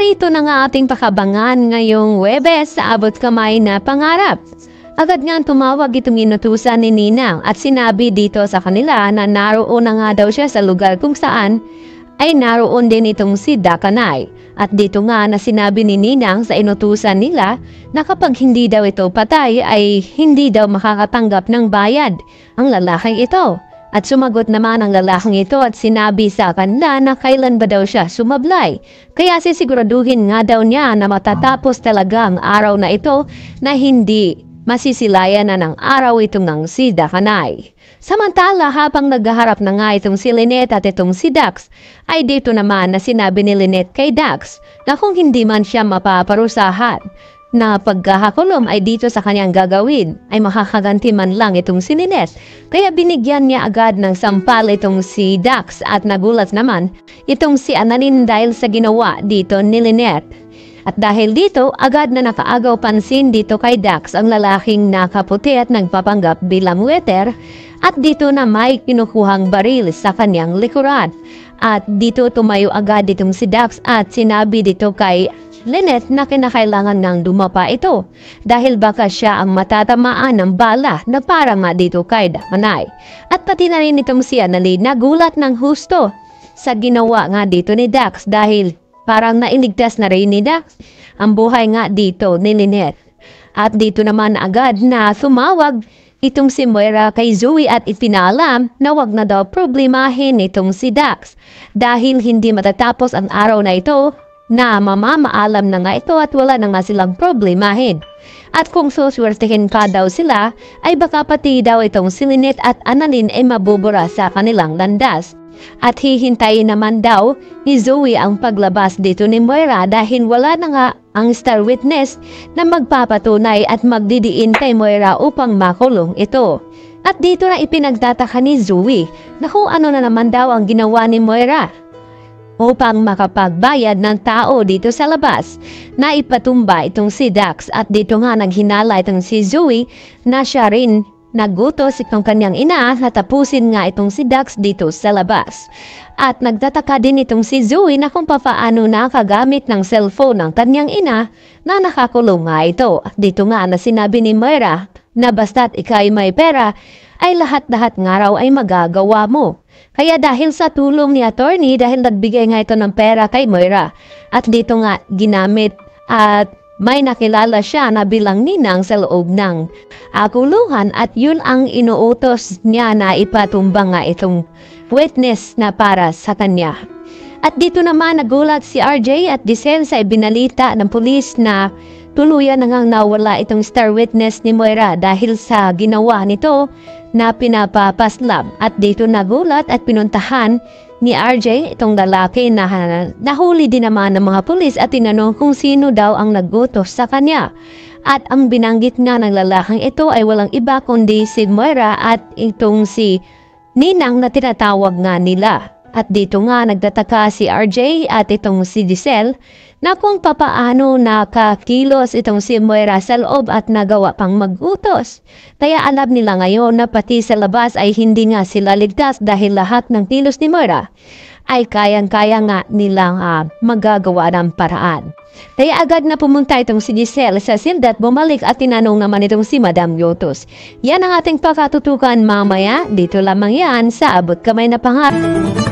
narito na nga ating pakabangan ngayong Huwebes sa abot kamay na pangarap. Agad nga tumawag itong inutusan ni Ninang at sinabi dito sa kanila na naroon na nga daw siya sa lugar kung saan ay naroon din itong si Dakanay. At dito nga na sinabi ni Ninang sa inutusan nila na kapag hindi daw ito patay ay hindi daw makakatanggap ng bayad ang lalaking ito. At sumagot naman ang lalaking ito at sinabi sa kanila na kailan ba daw siya sumablay. Kaya sisiguraduhin nga daw niya na matatapos talaga ang araw na ito na hindi masisilayan na ng araw itong ng si Dakanay. Samantala habang naghaharap na nga itong si Lynette at itong si Dax, ay dito naman na sinabi ni Lynette kay Dax na kung hindi man siya mapaparusahan na pagkakakulong ay dito sa kanyang gagawin ay makakaganti man lang itong si Lynette. Kaya binigyan niya agad ng sampal itong si Dax at nagulat naman itong si Annalyn dahil sa ginawa dito ni Lynette. At dahil dito, agad na nakaagaw pansin dito kay Dax ang lalaking nakaputi at nagpapanggap bilang waiter at dito na may kinukuhang baril sa kanyang likuran. At dito tumayo agad itong si Dax at sinabi dito kay Lynette na kinakailangan ng dumapa ito dahil baka siya ang matatamaan ng bala na para nga dito kay Dakanay. At pati na rin itong si Annalyn nagulat ng husto sa ginawa nga dito ni Dax dahil parang nailigtas na rin ni Dax ang buhay nga dito ni Lynette. At dito naman agad na sumawag itong si Moira kay Zoe at ipinalam na wag na daw problemahin itong si Dax dahil hindi matatapos ang araw na ito na mamamaalam na nga ito at wala na nga silang problemahin. At kung suswertehin pa daw sila, ay baka pati daw itong si Lynette at Annalyn ay mabubura sa kanilang landas. At hihintayin naman daw ni Zoe ang paglabas dito ni Moira dahil wala na nga ang star witness na magpapatunay at magdidiin kay Moira upang makulong ito. At dito na ipinagtataka ni Zoe na kung ano na naman daw ang ginawa ni Moira upang makapagbayad ng tao dito sa labas na ipatumba itong si Dax. At dito nga naghinala itong si Zoe na siya rin nagutos itong kanyang ina na tapusin nga itong si Dax dito sa labas. At nagtataka din itong si Zoe na kung paano nakagamit ng cellphone ng kanyang ina na nakakulong nga ito. At dito nga na sinabi ni Moira na basta't ikay may pera ay lahat-lahat nga raw ay magagawa mo. Kaya dahil sa tulong ni attorney dahil nagbigay nga ito ng pera kay Moira at dito nga ginamit at may nakilala siya na bilang ninang sa loob ng kulungan at yun ang inuutos niya na ipatumba nga itong witness na para sa kanya. At dito naman nagulat si RJ at Giselle sa ibinalita ng pulis na tuluyan na ngang nawala itong star witness ni Moira dahil sa ginawa nito na pinapapaslab. At dito nagulat at pinuntahan ni RJ itong lalaki na nahuli din naman ng mga pulis at tinanong kung sino daw ang nagutos sa kanya. At ang binanggit nga ng lalaking ito ay walang iba kundi si Moira at itong si Ninang na tinatawag nga nila. At dito nga nagtataka si RJ at itong si Giselle na kung papaano nakakilos itong si Moira sa loob at nagawa pang magutos. Kaya alam nila ngayon na pati sa labas ay hindi nga sila ligtas dahil lahat ng kilos ni Moira ay kayang-kaya nga nilang magagawa ng paraan. Kaya agad na pumunta itong si Giselle sa silda at bumalik at tinanong naman itong si Madam Yotos. Yan ang ating pakatutukan mamaya. Dito lamang yan sa Abot Kamay na Pangarap.